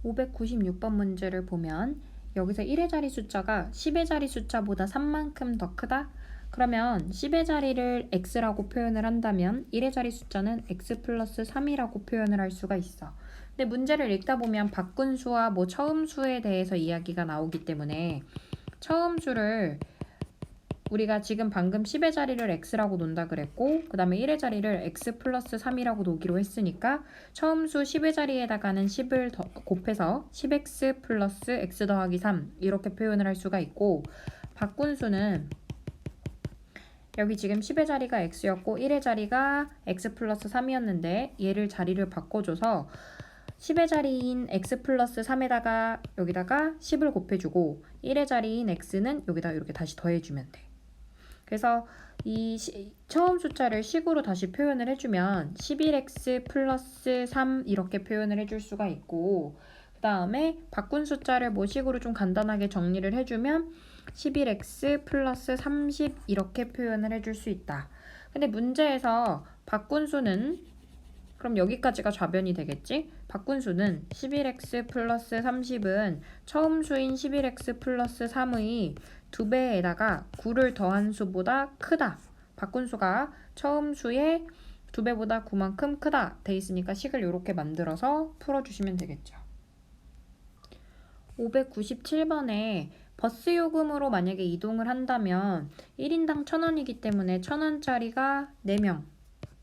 596번 문제를 보면 여기서 1의 자리 숫자가 10의 자리 숫자보다 3만큼 더 크다? 그러면 10의 자리를 x라고 표현을 한다면 1의 자리 숫자는 x 플러스 3이라고 표현을 할 수가 있어. 근데 문제를 읽다 보면 바꾼수와 처음수에 대해서 이야기가 나오기 때문에 처음수를 우리가 지금 방금 10의 자리를 x라고 논다 그랬고 그 다음에 1의 자리를 x 플러스 3이라고 놓기로 했으니까 처음수 10의 자리에다가는 10을 곱해서 10x 플러스 x 더하기 3 이렇게 표현을 할 수가 있고 바꾼수는 여기 지금 10의 자리가 x였고 1의 자리가 x 플러스 3이었는데 얘를 자리를 바꿔줘서 10의 자리인 x 플러스 3에다가 여기다가 10을 곱해주고 1의 자리인 x는 여기다 이렇게 다시 더해주면 돼. 그래서 이 처음 숫자를 식으로 다시 표현을 해주면 11x 플러스 3 이렇게 표현을 해줄 수가 있고 그 다음에 바꾼 숫자를 식으로 좀 간단하게 정리를 해주면 11x 플러스 30 이렇게 표현을 해줄 수 있다. 근데 문제에서 바꾼 수는 그럼 여기까지가 좌변이 되겠지? 바꾼 수는 11x 플러스 30은 처음 수인 11x 플러스 3의 2배에다가 9를 더한 수보다 크다. 바꾼 수가 처음 수의 2배보다 9만큼 크다 돼 있으니까 식을 이렇게 만들어서 풀어주시면 되겠죠. 597번에 버스 요금으로 만약에 이동을 한다면 1인당 1,000원이기 때문에 1,000원짜리가 4명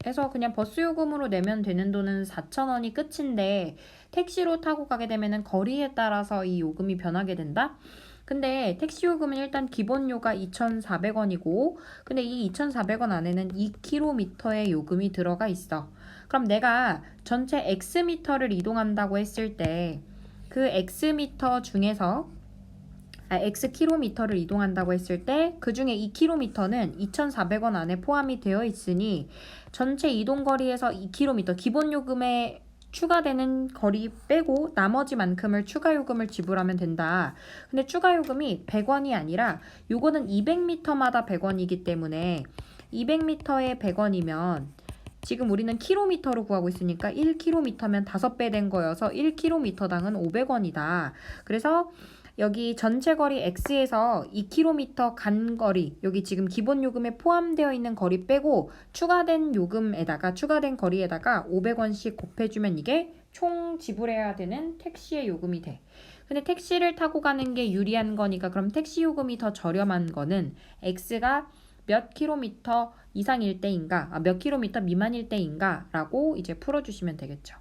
해서 그냥 버스 요금으로 내면 되는 돈은 4,000원이 끝인데 택시로 타고 가게 되면 거리에 따라서 이 요금이 변하게 된다? 근데 택시 요금은 일단 기본료가 2,400원이고 근데 이 2,400원 안에는 2km의 요금이 들어가 있어. 그럼 내가 전체 X미터를 이동한다고 했을 때 그 X미터 중에서 X킬로미터를 이동한다고 했을 때 그 중에 2km는 2,400원 안에 포함이 되어 있으니 전체 이동거리에서 2km 기본 요금에 추가되는 거리 빼고 나머지 만큼을 추가 요금을 지불하면 된다. 근데 추가 요금이 100원이 아니라 요거는 200m마다 100원이기 때문에 200m에 100원이면 지금 우리는 킬로미터로 구하고 있으니까 1km면 5배 된 거여서 1km당은 500원이다. 그래서 여기 전체 거리 X에서 2km 간 거리, 여기 지금 기본 요금에 포함되어 있는 거리 빼고 추가된 요금에다가 추가된 거리에다가 500원씩 곱해주면 이게 총 지불해야 되는 택시의 요금이 돼. 근데 택시를 타고 가는 게 유리한 거니까 그럼 택시 요금이 더 저렴한 거는 X가 몇 킬로미터 이상일 때인가, 몇 킬로미터 미만일 때인가 라고 이제 풀어주시면 되겠죠.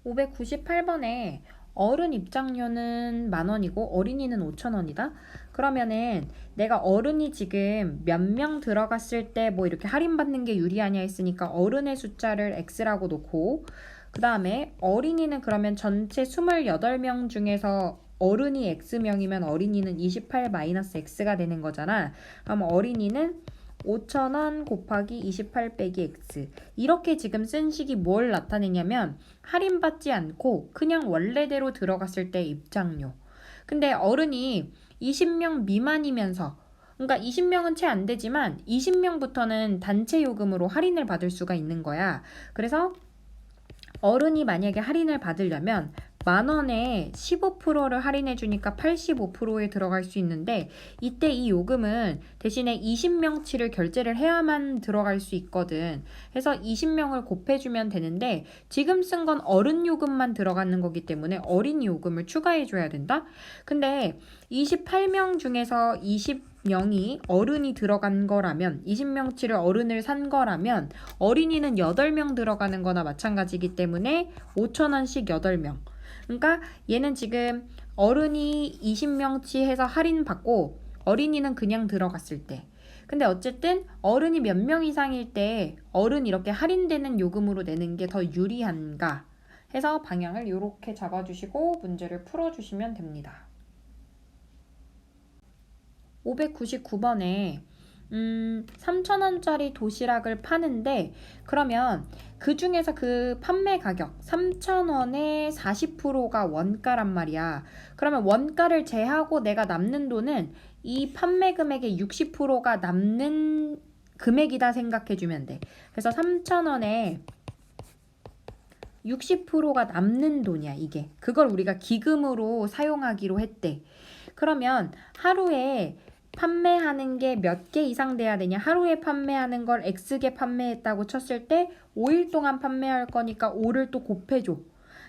598번에 어른 입장료는 10,000원이고 어린이는 5,000원이다. 그러면은 내가 어른이 지금 몇 명 들어갔을 때 이렇게 할인받는 게 유리하냐 했으니까 어른의 숫자를 X라고 놓고 그 다음에 어린이는 그러면 전체 28명 중에서 어른이 X명이면 어린이는 28-X가 되는 거잖아. 그럼 어린이는 5,000원 곱하기 28 빼기 X 이렇게 지금 쓴 식이 뭘 나타내냐면 할인받지 않고 그냥 원래대로 들어갔을 때 입장료. 근데 어른이 20명 미만이면서 그러니까 20명은 채 안 되지만 20명부터는 단체 요금으로 할인을 받을 수가 있는 거야. 그래서 어른이 만약에 할인을 받으려면 10,000원에 15%를 할인해 주니까 85%에 들어갈 수 있는데 이때 이 요금은 대신에 20명치를 결제를 해야만 들어갈 수 있거든. 그래서 20명을 곱해주면 되는데 지금 쓴 건 어른 요금만 들어가는 거기 때문에 어린이 요금을 추가해 줘야 된다. 근데 28명 중에서 20명이 어른이 들어간 거라면 20명치를 어른을 산 거라면 어린이는 8명 들어가는 거나 마찬가지이기 때문에 5,000원씩 8명. 그러니까 얘는 지금 어른이 20명치 해서 할인받고 어린이는 그냥 들어갔을 때. 근데 어쨌든 어른이 몇 명 이상일 때 어른 이렇게 할인되는 요금으로 내는 게 더 유리한가 해서 방향을 이렇게 잡아주시고 문제를 풀어주시면 됩니다. 599번에 3,000원짜리 도시락을 파는데 그러면 그 중에서 그 판매 가격 3,000원의 40%가 원가란 말이야. 그러면 원가를 제하고 내가 남는 돈은 이 판매 금액의 60%가 남는 금액이다 생각해주면 돼. 그래서 3,000원에 60%가 남는 돈이야, 이게. 그걸 우리가 기금으로 사용하기로 했대. 그러면 하루에 판매하는 게 몇 개 이상 돼야 되냐? 하루에 판매하는 걸 X개 판매했다고 쳤을 때 5일 동안 판매할 거니까 5를 또 곱해줘.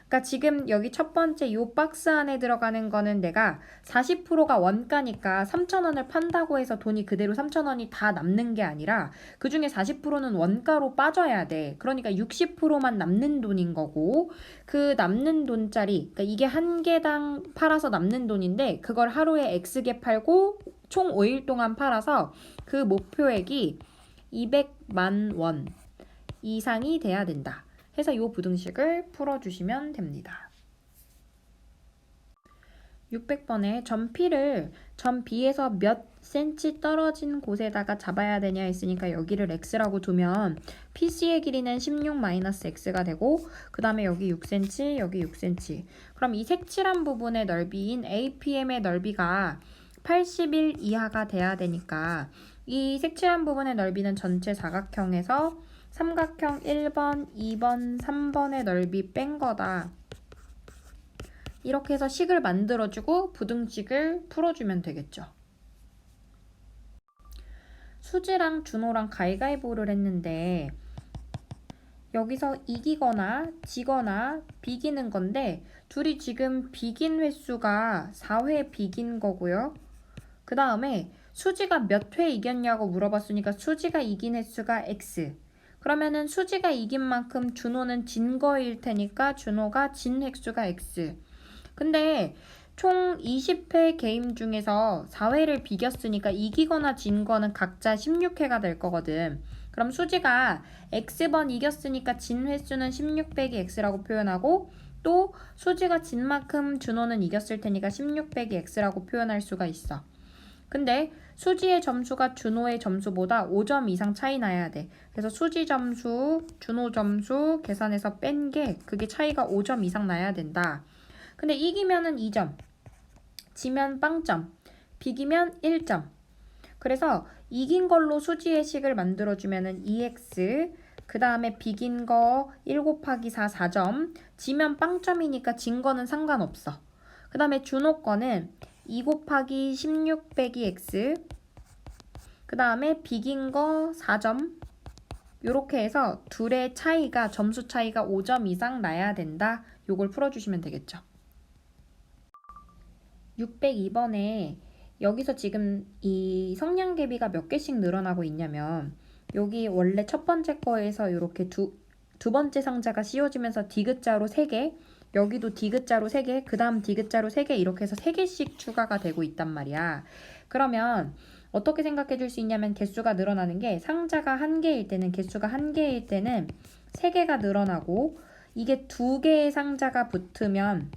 그러니까 지금 여기 첫 번째 요 박스 안에 들어가는 거는 내가 40%가 원가니까 3,000원을 판다고 해서 돈이 그대로 3,000원이 다 남는 게 아니라 그 중에 40%는 원가로 빠져야 돼. 그러니까 60%만 남는 돈인 거고 그 남는 돈짜리, 그러니까 이게 한 개당 팔아서 남는 돈인데 그걸 하루에 X개 팔고 총 5일 동안 팔아서 그 목표액이 200만 원 이상이 돼야 된다. 해서 이 부등식을 풀어주시면 됩니다. 600번에 점 P를 점 B에서 몇 cm 떨어진 곳에다가 잡아야 되냐 했으니까 여기를 x라고 두면 PC의 길이는 16-x가 되고 그 다음에 여기 6cm, 여기 6cm. 그럼 이 색칠한 부분의 넓이인 APM의 넓이가 81 이하가 돼야 되니까 이 색칠한 부분의 넓이는 전체 사각형에서 삼각형 1번, 2번, 3번의 넓이 뺀 거다. 이렇게 해서 식을 만들어주고 부등식을 풀어주면 되겠죠. 수지랑 준호랑 가위가위보를 했는데 여기서 이기거나 지거나 비기는 건데 둘이 지금 비긴 횟수가 4회 비긴 거고요. 그 다음에 수지가 몇 회 이겼냐고 물어봤으니까 수지가 이긴 횟수가 X. 그러면은 수지가 이긴 만큼 준호는 진 거일 테니까 준호가 진 횟수가 X. 근데 총 20회 게임 중에서 4회를 비겼으니까 이기거나 진 거는 각자 16회가 될 거거든. 그럼 수지가 X번 이겼으니까 진 횟수는 16 빼기 X라고 표현하고 또 수지가 진 만큼 준호는 이겼을 테니까 16 빼기 X라고 표현할 수가 있어. 근데 수지의 점수가 준호의 점수보다 5점 이상 차이 나야 돼. 그래서 수지 점수, 준호 점수 계산해서 뺀 게 그게 차이가 5점 이상 나야 된다. 근데 이기면은 2점, 지면 0점, 비기면 1점. 그래서 이긴 걸로 수지의 식을 만들어주면은 2x, 그 다음에 비긴 거 1 곱하기 4, 4점, 지면 0점이니까 진 거는 상관없어. 그 다음에 준호 거는 2 곱하기 16 빼기 x, 그 다음에 비긴 거 4점, 요렇게 해서 둘의 차이가, 점수 차이가 5점 이상 나야 된다. 요걸 풀어주시면 되겠죠. 602번에 여기서 지금 이 성량개비가 몇 개씩 늘어나고 있냐면 여기 원래 첫 번째 거에서 이렇게 두 번째 상자가 씌워지면서 디귿자로 3개, 여기도 디귿자로 3개, 그 다음 디귿자로 3개 이렇게 해서 3개씩 추가가 되고 있단 말이야. 그러면 어떻게 생각해 줄 수 있냐면 개수가 늘어나는 게 상자가 1개일 때는, 개수가 1개일 때는 3개가 늘어나고 이게 2개의 상자가 붙으면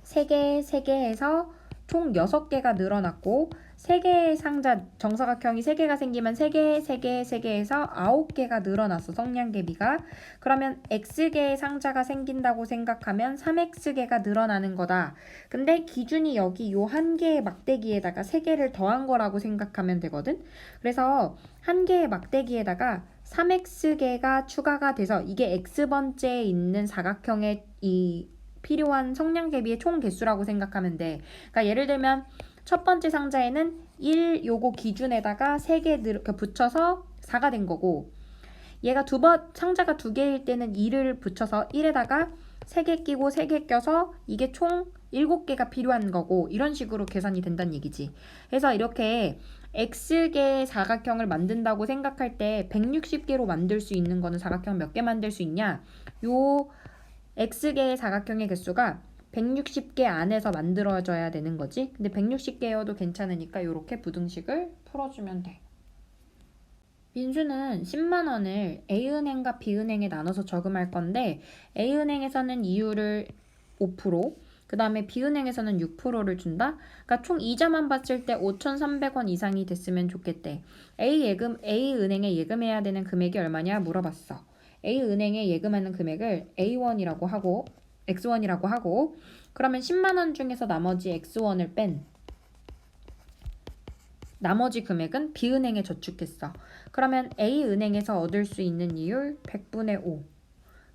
3개, 3개 해서 총 6개가 늘어났고 3개의 상자, 정사각형이 3개가 생기면 3개, 3개, 3개 해서 9개가 늘어났어, 성량개비가. 그러면 X개의 상자가 생긴다고 생각하면 3X개가 늘어나는 거다. 근데 기준이 여기 요 한 개의 막대기에다가 3개를 더한 거라고 생각하면 되거든. 그래서 한 개의 막대기에다가 3X개가 추가가 돼서 이게 X번째에 있는 사각형의 이 필요한 성량개비의 총 개수라고 생각하면 돼. 그러니까 예를 들면 첫 번째 상자에는 1 요거 기준에다가 3개 이렇게 붙여서 4가 된 거고, 얘가 상자가 2개일 때는 2를 붙여서 1에다가 3개 끼고 3개 껴서 이게 총 7개가 필요한 거고, 이런 식으로 계산이 된다는 얘기지. 그래서 이렇게 X개의 사각형을 만든다고 생각할 때 160개로 만들 수 있는 거는 사각형 몇 개 만들 수 있냐? 요 X개의 사각형의 개수가 160개 안에서 만들어져야 되는 거지. 근데 160개여도 괜찮으니까 이렇게 부등식을 풀어주면 돼. 민수는 10만 원을 A은행과 B은행에 나눠서 저금할 건데 A은행에서는 이율을 5%, 그 다음에 B은행에서는 6%를 준다. 그러니까 총 이자만 봤을 때 5,300원 이상이 됐으면 좋겠대. A은행에 예금해야 되는 금액이 얼마냐 물어봤어. A은행에 예금하는 금액을 A1이라고 하고 X1이라고 하고, 그러면 10만 원 중에서 나머지 X1을 뺀 나머지 금액은 B은행에 저축했어. 그러면 A은행에서 얻을 수 있는 이율 100분의 5.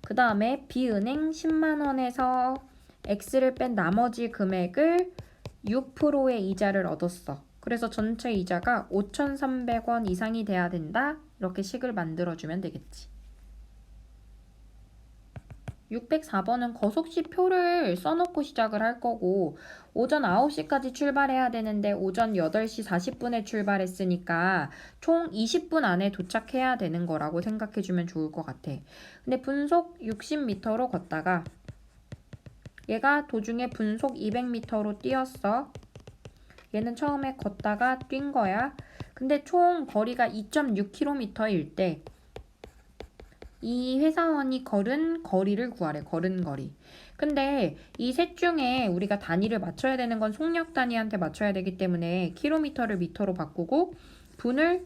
그 다음에 B은행 10만 원에서 X를 뺀 나머지 금액을 6%의 이자를 얻었어. 그래서 전체 이자가 5,300원 이상이 돼야 된다. 이렇게 식을 만들어주면 되겠지. 604번은 거속시 표를 써놓고 시작을 할 거고 오전 9시까지 출발해야 되는데 오전 8시 40분에 출발했으니까 총 20분 안에 도착해야 되는 거라고 생각해주면 좋을 것 같아. 근데 분속 60m로 걷다가 얘가 도중에 분속 200m로 뛰었어. 얘는 처음에 걷다가 뛴 거야. 근데 총 거리가 2.6km일 때 이 회사원이 걸은 거리를 구하래. 걸은 거리. 근데 이 셋 중에 우리가 단위를 맞춰야 되는 건 속력 단위한테 맞춰야 되기 때문에 킬로미터를 미터로 바꾸고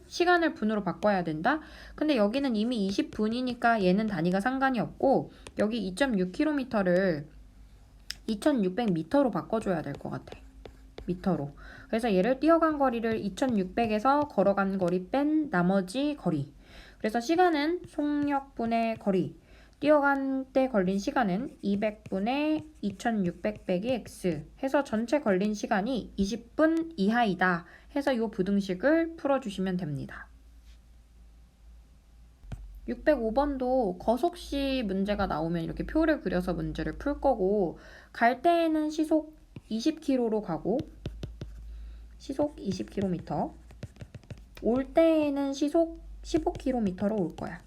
시간을 분으로 바꿔야 된다. 근데 여기는 이미 20분이니까 얘는 단위가 상관이 없고 여기 2.6km를 2600m로 바꿔줘야 될 것 같아. 미터로. 그래서 얘를 뛰어간 거리를 2600에서 걸어간 거리 뺀 나머지 거리. 그래서 시간은 속력분의 거리. 뛰어간 때 걸린 시간은 200분의 2600 빼기 x 해서 전체 걸린 시간이 20분 이하이다. 해서 이 부등식을 풀어주시면 됩니다. 605번도 거속시 문제가 나오면 이렇게 표를 그려서 문제를 풀 거고 갈 때에는 시속 20km로 가고 시속 20km 올 때에는 시속 15km로 올 거야.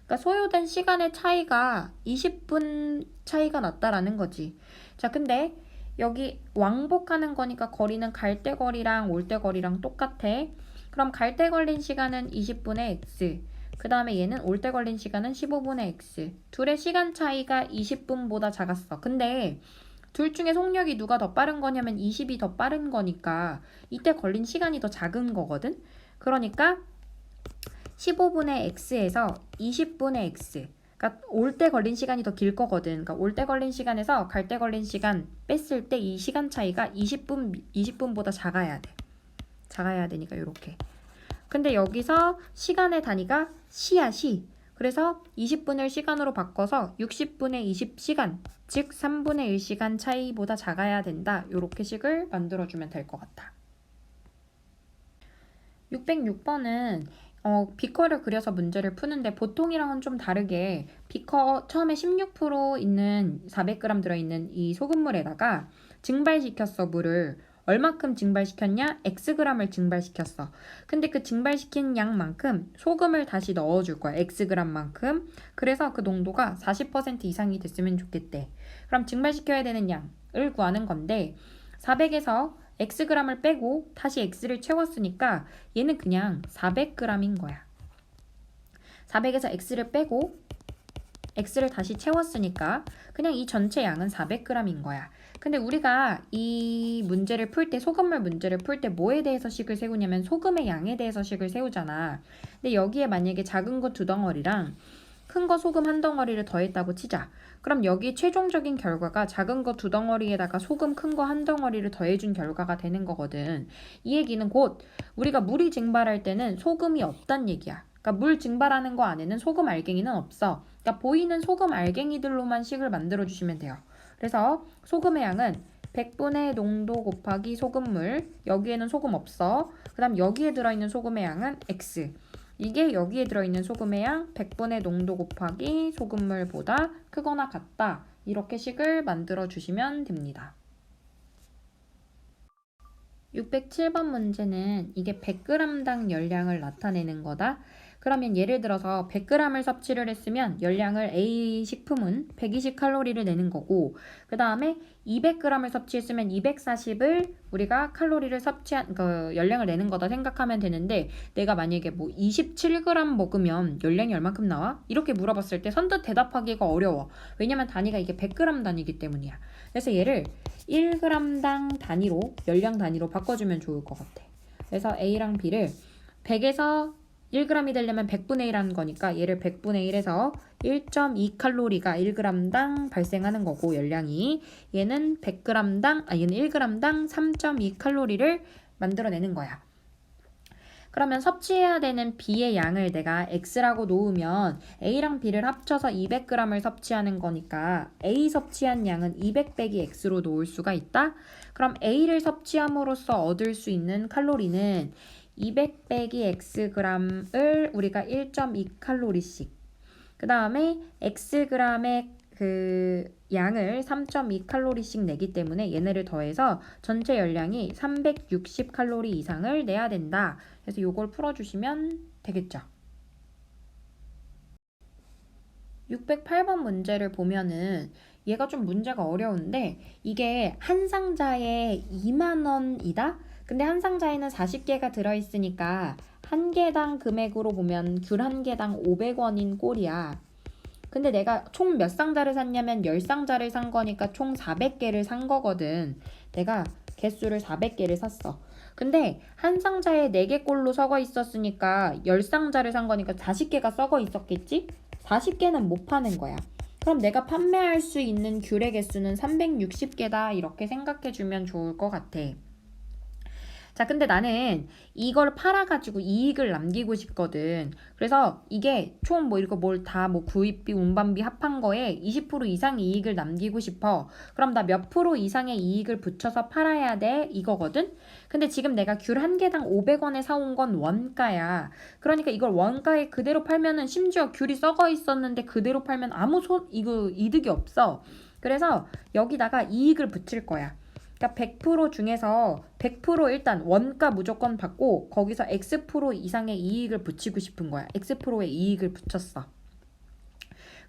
그러니까 소요된 시간의 차이가 20분 차이가 났다라는 거지. 자, 근데 여기 왕복하는 거니까 거리는 갈 때 거리랑 올 때 거리랑 똑같아. 그럼 갈 때 걸린 시간은 20분의 x. 그 다음에 얘는 올 때 걸린 시간은 15분의 x. 둘의 시간 차이가 20분보다 작았어. 근데 둘 중에 속력이 누가 더 빠른 거냐면 20이 더 빠른 거니까 이때 걸린 시간이 더 작은 거거든. 그러니까 15분의 x에서 20분의 x. 그러니까 올 때 걸린 시간이 더 길 거거든. 그러니까 올 때 걸린 시간에서 갈 때 걸린 시간 뺐을 때 이 시간 차이가 20분보다 작아야 돼. 작아야 되니까 이렇게. 근데 여기서 시간의 단위가 시야 시. 그래서 20분을 시간으로 바꿔서 60분의 20시간, 즉 3분의 1시간 차이보다 작아야 된다. 이렇게 식을 만들어주면 될 것 같아. 606번은 비커를 그려서 문제를 푸는데 보통이랑은 좀 다르게 비커 처음에 16% 있는 400g 들어있는 이 소금물에다가 증발시켰어. 물을. 얼마큼 증발시켰냐? Xg을 증발시켰어. 근데 그 증발시킨 양만큼 소금을 다시 넣어줄 거야. Xg만큼. 그래서 그 농도가 40% 이상이 됐으면 좋겠대. 그럼 증발시켜야 되는 양을 구하는 건데 400에서 Xg을 빼고 다시 X를 채웠으니까 얘는 그냥 400g인 거야. 400에서 X를 빼고 X를 다시 채웠으니까 그냥 이 전체 양은 400g인 거야. 근데 우리가 이 문제를 풀 때, 소금물 문제를 풀 때 뭐에 대해서 식을 세우냐면 소금의 양에 대해서 식을 세우잖아. 근데 여기에 만약에 작은 거 2덩어리랑 큰 거 소금 1덩어리를 더했다고 치자. 그럼 여기 최종적인 결과가 작은 거 2덩어리에다가 소금 큰 거 1덩어리를 더해준 결과가 되는 거거든. 이 얘기는 곧 우리가 물이 증발할 때는 소금이 없단 얘기야. 그러니까 물 증발하는 거 안에는 소금 알갱이는 없어. 그러니까 보이는 소금 알갱이들로만 식을 만들어 주시면 돼요. 그래서 소금의 양은 100분의 농도 곱하기 소금물. 여기에는 소금 없어. 그 다음 여기에 들어있는 소금의 양은 X. 이게 여기에 들어있는 소금의 양 100분의 농도 곱하기 소금물보다 크거나 같다. 이렇게 식을 만들어 주시면 됩니다. 607번 문제는 이게 100g당 열량을 나타내는 거다. 그러면 예를 들어서 100g을 섭취를 했으면 열량을 A 식품은 120칼로리를 내는 거고 그 다음에 200g을 섭취했으면 240을 우리가 칼로리를 열량을 내는 거다 생각하면 되는데 내가 만약에 뭐 27g 먹으면 열량이 얼만큼 나와? 이렇게 물어봤을 때 선뜻 대답하기가 어려워. 왜냐면 단위가 이게 100g 단위이기 때문이야. 그래서 얘를 1g당 단위로 열량 단위로 바꿔주면 좋을 것 같아. 그래서 A랑 B를 100에서 1g이 되려면 100분의 1 하는 거니까 얘를 100분의 1에서 1.2칼로리가 1g당 발생하는 거고 열량이 얘는 100g당 얘는 1g당 3.2칼로리를 만들어내는 거야. 그러면 섭취해야 되는 B의 양을 내가 X라고 놓으면 A랑 B를 합쳐서 200g을 섭취하는 거니까 A 섭취한 양은 200 빼기 X로 놓을 수가 있다. 그럼 A를 섭취함으로써 얻을 수 있는 칼로리는 200 빼기 Xg을 우리가 1.2칼로리씩, 그 다음에 Xg의 그 양을 3.2칼로리씩 내기 때문에 얘네를 더해서 전체 열량이 360칼로리 이상을 내야 된다. 그래서 요걸 풀어주시면 되겠죠. 608번 문제를 보면은 얘가 좀 문제가 어려운데 이게 한 상자에 2만 원이다? 근데 한 상자에는 40개가 들어있으니까 한 개당 금액으로 보면 귤 한 개당 500원인 꼴이야. 근데 내가 총 몇 상자를 샀냐면 10상자를 산 거니까 총 400개를 산 거거든. 내가 개수를 400개를 샀어. 근데 한 상자에 4개 꼴로 썩어 있었으니까 10상자를 산 거니까 40개가 썩어 있었겠지? 40개는 못 파는 거야. 그럼 내가 판매할 수 있는 귤의 개수는 360개다 이렇게 생각해 주면 좋을 것 같아. 자, 근데 나는 이걸 팔아가지고 이익을 남기고 싶거든. 그래서 이게 총 뭐 이거 뭘 다 뭐 구입비, 운반비 합한 거에 20% 이상 이익을 남기고 싶어. 그럼 나 몇 프로 이상의 이익을 붙여서 팔아야 돼? 이거거든? 근데 지금 내가 귤 한 개당 500원에 사온 건 원가야. 그러니까 이걸 원가에 그대로 팔면은 심지어 귤이 썩어 있었는데 그대로 팔면 이거 이득이 없어. 그래서 여기다가 이익을 붙일 거야. 그러니까 100% 중에서 100% 일단 원가 무조건 받고 거기서 X% 이상의 이익을 붙이고 싶은 거야. X의 이익을 붙였어.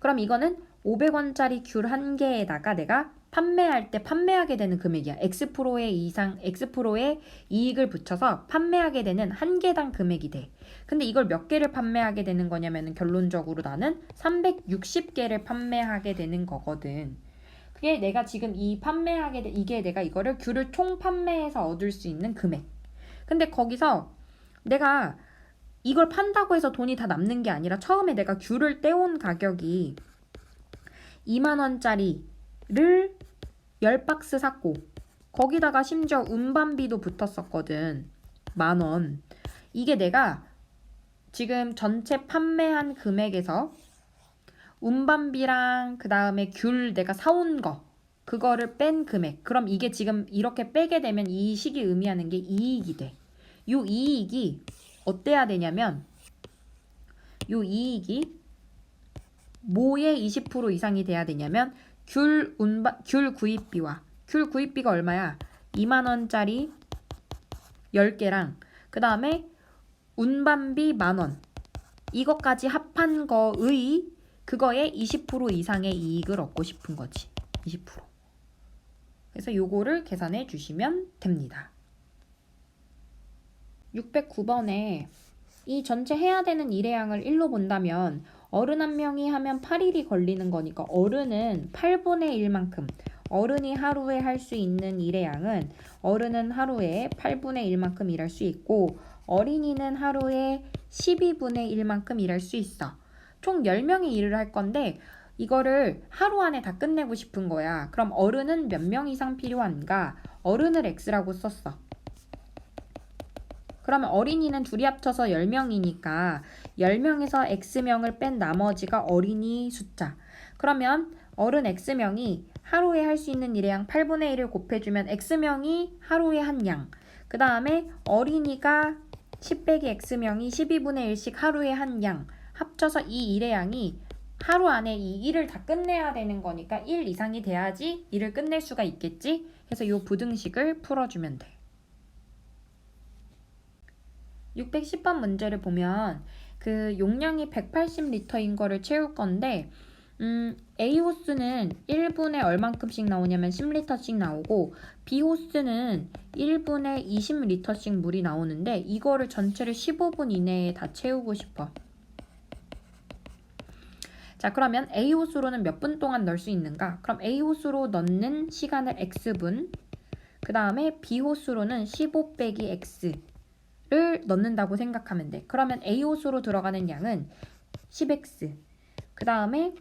그럼 이거는 500원짜리 귤 한 개에다가 내가 판매할 때 판매하게 되는 금액이야. X의 이익을 붙여서 판매하게 되는 한 개당 금액이 돼. 근데 이걸 몇 개를 판매하게 되는 거냐면 결론적으로 나는 360개를 판매하게 되는 거거든. 그게 내가 지금 이게 내가 이거를 귤을 총 판매해서 얻을 수 있는 금액. 근데 거기서 내가 이걸 판다고 해서 돈이 다 남는 게 아니라 처음에 내가 귤을 떼온 가격이 2만 원짜리를 10박스 샀고 거기다가 심지어 운반비도 붙었었거든. 10,000원. 이게 내가 지금 전체 판매한 금액에서 운반비랑 그 다음에 귤 내가 사온 거 그거를 뺀 금액. 그럼 이게 지금 이렇게 빼게 되면 이 식이 의미하는 게 이익이 돼. 요 이익이 어때야 되냐면 요 이익이 뭐의 20% 이상이 돼야 되냐면 귤 구입비가 얼마야? 2만 원짜리 10개랑 그 다음에 운반비 10,000원 이것까지 합한 거의 그거에 20% 이상의 이익을 얻고 싶은 거지. 20%. 그래서 요거를 계산해 주시면 됩니다. 609번에 이 전체 해야 되는 일의 양을 1로 본다면 어른 한 명이 하면 8일이 걸리는 거니까 어른은 8분의 1만큼 어른이 하루에 할 수 있는 일의 양은 어른은 하루에 8분의 1만큼 일할 수 있고 어린이는 하루에 12분의 1만큼 일할 수 있어. 총 10명이 일을 할 건데 이거를 하루 안에 다 끝내고 싶은 거야. 그럼 어른은 몇 명 이상 필요한가? 어른을 X라고 썼어. 그러면 어린이는 둘이 합쳐서 10명이니까 10명에서 X명을 뺀 나머지가 어린이 숫자. 그러면 어른 X명이 하루에 할 수 있는 일의 양 8분의 1을 곱해주면 X명이 하루에 한 양. 그 다음에 어린이가 10 빼기 X명이 12분의 1씩 하루에 한 양. 합쳐서 이 일의 양이 하루 안에 이 일을 다 끝내야 되는 거니까 1 이상이 돼야지 일을 끝낼 수가 있겠지? 그래서 이 부등식을 풀어주면 돼. 610번 문제를 보면 그 용량이 180리터인 거를 채울 건데 A 호스는 1분에 얼만큼씩 나오냐면 10리터씩 나오고 B 호스는 1분에 20리터씩 물이 나오는데 이거를 전체를 15분 이내에 다 채우고 싶어. 자, 그러면 A 호수로는 몇 분 동안 넣을 수 있는가? 그럼 A 호수로 넣는 시간을 X분, 그 다음에 B 호수로는 15 빼기 X를 넣는다고 생각하면 돼. 그러면 A 호수로 들어가는 양은 10X, 그 다음에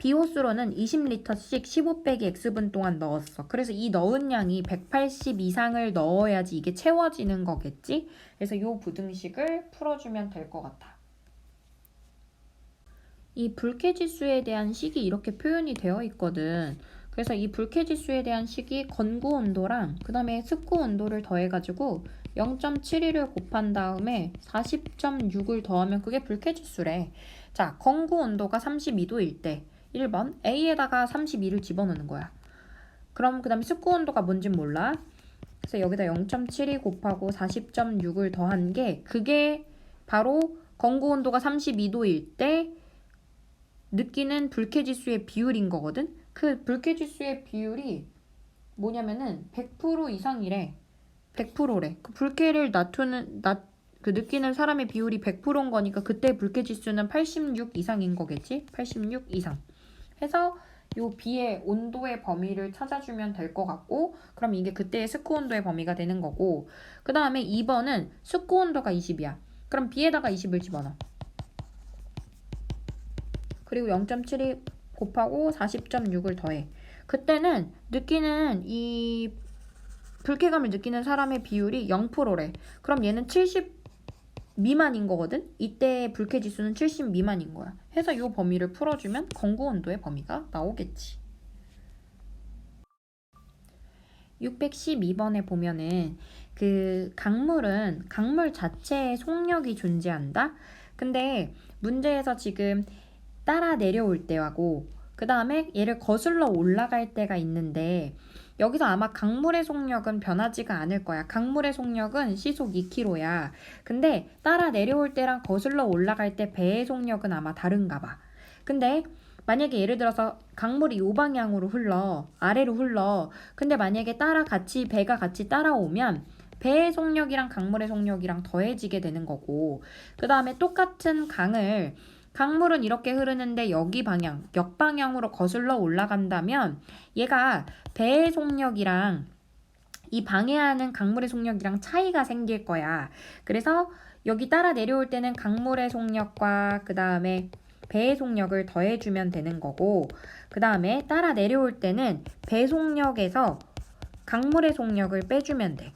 B호수로는 20리터씩 15 빼기 X분 동안 넣었어. 그래서 이 넣은 양이 180 이상을 넣어야지 이게 채워지는 거겠지? 그래서 이 부등식을 풀어주면 될 것 같아. 이 불쾌지수에 대한 식이 이렇게 표현이 되어 있거든. 그래서 이 불쾌지수에 대한 식이 건구 온도랑 그 다음에 습구 온도를 더해가지고 0.72를 곱한 다음에 40.6을 더하면 그게 불쾌지수래. 자, 건구 온도가 32도일 때 1번 A에다가 32를 집어넣는 거야. 그럼 그 다음에 습구 온도가 뭔진 몰라. 그래서 여기다 0.72 곱하고 40.6을 더한 게 그게 바로 건구 온도가 32도일 때 느끼는 불쾌지수의 비율인 거거든. 그 불쾌지수의 비율이 뭐냐면은 100% 이상이래. 100%래. 그 불쾌를 그 느끼는 사람의 비율이 100%인 거니까 그때 불쾌지수는 86 이상인 거겠지? 86 이상. 해서 요 B의 온도의 범위를 찾아주면 될 것 같고, 그럼 이게 그때의 습구 온도의 범위가 되는 거고, 그 다음에 2번은 습구 온도가 20이야. 그럼 B에다가 20을 집어넣어. 그리고 0.72 곱하고 40.6을 더해. 그때는 느끼는 이 불쾌감을 느끼는 사람의 비율이 0%래. 그럼 얘는 70 미만인 거거든? 이때 불쾌 지수는 70 미만인 거야. 해서 이 범위를 풀어주면 건구 온도의 범위가 나오겠지. 612번에 보면은 그 강물은 강물 자체에 속력이 존재한다? 근데 문제에서 지금 따라 내려올 때하고 그 다음에 얘를 거슬러 올라갈 때가 있는데 여기서 아마 강물의 속력은 변하지가 않을 거야. 강물의 속력은 시속 2km야. 근데 따라 내려올 때랑 거슬러 올라갈 때 배의 속력은 아마 다른가 봐. 근데 만약에 예를 들어서 강물이 이 방향으로 흘러, 아래로 흘러. 근데 만약에 배가 같이 따라오면 배의 속력이랑 강물의 속력이랑 더해지게 되는 거고, 그 다음에 똑같은 강물은 이렇게 흐르는데 여기 방향, 역방향으로 거슬러 올라간다면 얘가 배의 속력이랑 이 방해하는 강물의 속력이랑 차이가 생길 거야. 그래서 여기 따라 내려올 때는 강물의 속력과 그 다음에 배의 속력을 더해주면 되는 거고, 그 다음에 따라 내려올 때는 배 속력에서 강물의 속력을 빼주면 돼.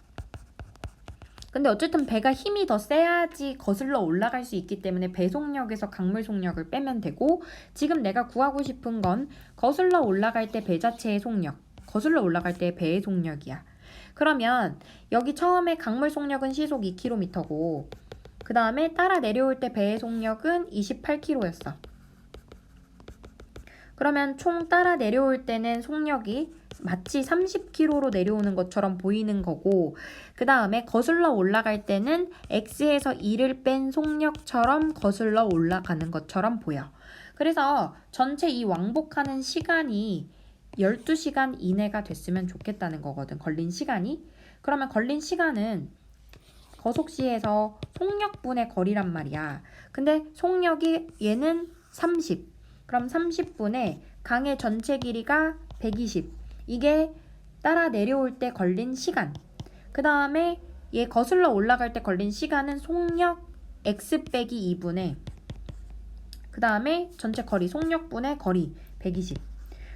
근데 어쨌든 배가 힘이 더 세야지 거슬러 올라갈 수 있기 때문에 배 속력에서 강물 속력을 빼면 되고, 지금 내가 구하고 싶은 건 거슬러 올라갈 때 배 자체의 속력, 거슬러 올라갈 때 배의 속력이야. 그러면 여기 처음에 강물 속력은 시속 2km고 그 다음에 따라 내려올 때 배의 속력은 28km였어. 그러면 총 따라 내려올 때는 속력이 마치 30km로 내려오는 것처럼 보이는 거고, 그 다음에 거슬러 올라갈 때는 X에서 2를 뺀 속력처럼 거슬러 올라가는 것처럼 보여. 그래서 전체 이 왕복하는 시간이 12시간 이내가 됐으면 좋겠다는 거거든. 걸린 시간이. 그러면 걸린 시간은 거속시에서 속력분의 거리란 말이야. 근데 속력이 얘는 30. 그럼 30분에 강의 전체 길이가 120. 이게 따라 내려올 때 걸린 시간. 그 다음에 얘 거슬러 올라갈 때 걸린 시간은 속력 x 빼기 2분의 그 다음에 전체 거리, 속력분의 거리 120.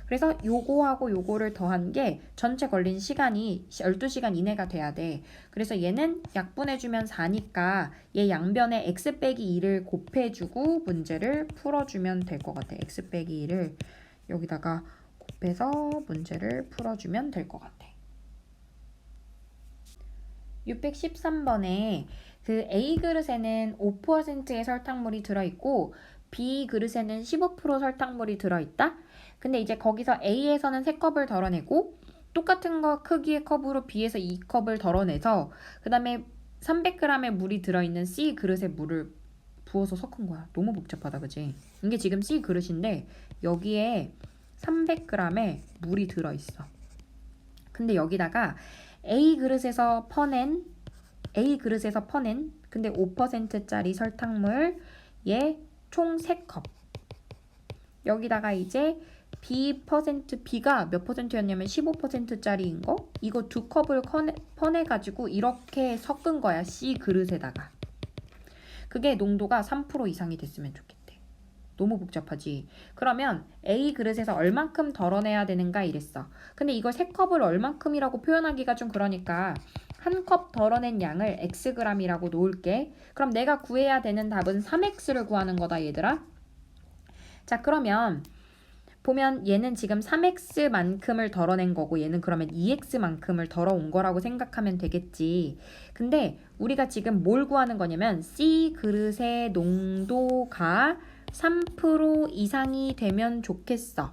그래서 요거하고 요거를 더한 게 전체 걸린 시간이 12시간 이내가 돼야 돼. 그래서 얘는 약분해주면 4니까 얘 양변에 x 빼기 2를 곱해주고 문제를 풀어주면 될 것 같아. x 빼기 2를 여기다가 곱해서 문제를 풀어주면 될 것 같아. 613번에 그 A 그릇에는 5%의 설탕물이 들어있고 B 그릇에는 15% 설탕물이 들어있다. 근데 이제 거기서 A에서는 3컵을 덜어내고 똑같은 거 크기의 컵으로 B에서 2컵을 덜어내서 그 다음에 300g의 물이 들어있는 C 그릇에 물을 부어서 섞은 거야. 너무 복잡하다, 그치? 이게 지금 C 그릇인데 여기에 300g의 물이 들어있어. 근데 여기다가 A 그릇에서 퍼낸 근데 5%짜리 설탕물 얘 총 3컵. 여기다가 이제 B가 몇 %였냐면 15%짜리인 거? 이거 2컵을 퍼내가지고 이렇게 섞은 거야. C 그릇에다가. 그게 농도가 3% 이상이 됐으면 좋겠대. 너무 복잡하지. 그러면 A 그릇에서 얼만큼 덜어내야 되는가 이랬어. 근데 이걸 3컵을 얼만큼이라고 표현하기가 좀 그러니까 한 컵 덜어낸 양을 xg이라고 놓을게. 그럼 내가 구해야 되는 답은 3x를 구하는 거다 얘들아. 자, 그러면 보면 얘는 지금 3x만큼을 덜어낸 거고 얘는 그러면 2x만큼을 덜어온 거라고 생각하면 되겠지. 근데 우리가 지금 뭘 구하는 거냐면 C 그릇의 농도가 3% 이상이 되면 좋겠어.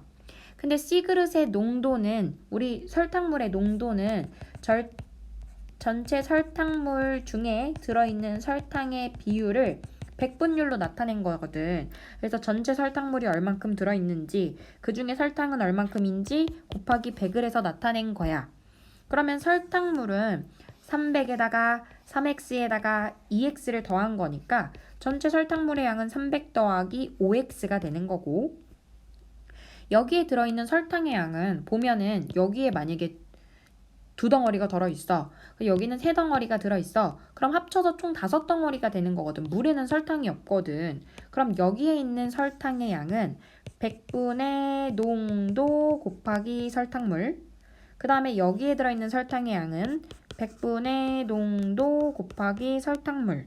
근데 C 그릇의 농도는 우리 설탕물의 농도는 전체 설탕물 중에 들어있는 설탕의 비율을 백분율로 나타낸 거거든. 그래서 전체 설탕물이 얼만큼 들어있는지 그 중에 설탕은 얼만큼인지 곱하기 100을 해서 나타낸 거야. 그러면 설탕물은 300에다가 3x에다가 2x를 더한 거니까 전체 설탕물의 양은 300 더하기 5x가 되는 거고, 여기에 들어있는 설탕의 양은 보면은 여기에 만약에 2덩어리가 들어있어. 여기는 3덩어리가 들어있어. 그럼 합쳐서 총 5덩어리가 되는 거거든. 물에는 설탕이 없거든. 그럼 여기에 있는 설탕의 양은 100분의 농도 곱하기 설탕물. 그 다음에 여기에 들어있는 설탕의 양은 100분의 농도 곱하기 설탕물.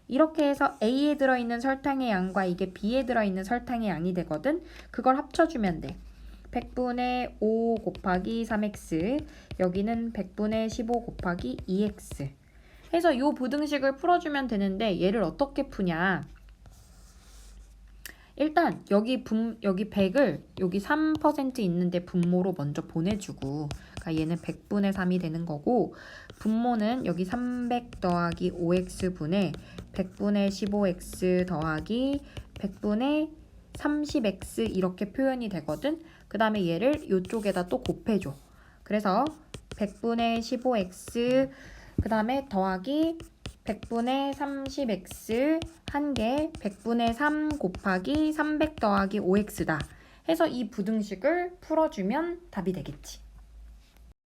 이렇게 해서 A에 들어있는 설탕의 양과 이게 B에 들어있는 설탕의 양이 되거든. 그걸 합쳐주면 돼. 100분의 5 곱하기 3x, 여기는 100분의 15 곱하기 2x 해서 이 부등식을 풀어주면 되는데 얘를 어떻게 푸냐. 일단 여기 100을 여기 3% 있는데 분모로 먼저 보내주고, 그러니까 얘는 100분의 3이 되는 거고, 분모는 여기 300 더하기 5x분의 100분의 15x 더하기 100분의 30x 이렇게 표현이 되거든. 그 다음에 얘를 이쪽에다 또 곱해줘. 그래서 100분의 15x 그 다음에 더하기 100분의 30x 한 개 100분의 3 곱하기 300 더하기 5x다 해서 이 부등식을 풀어주면 답이 되겠지.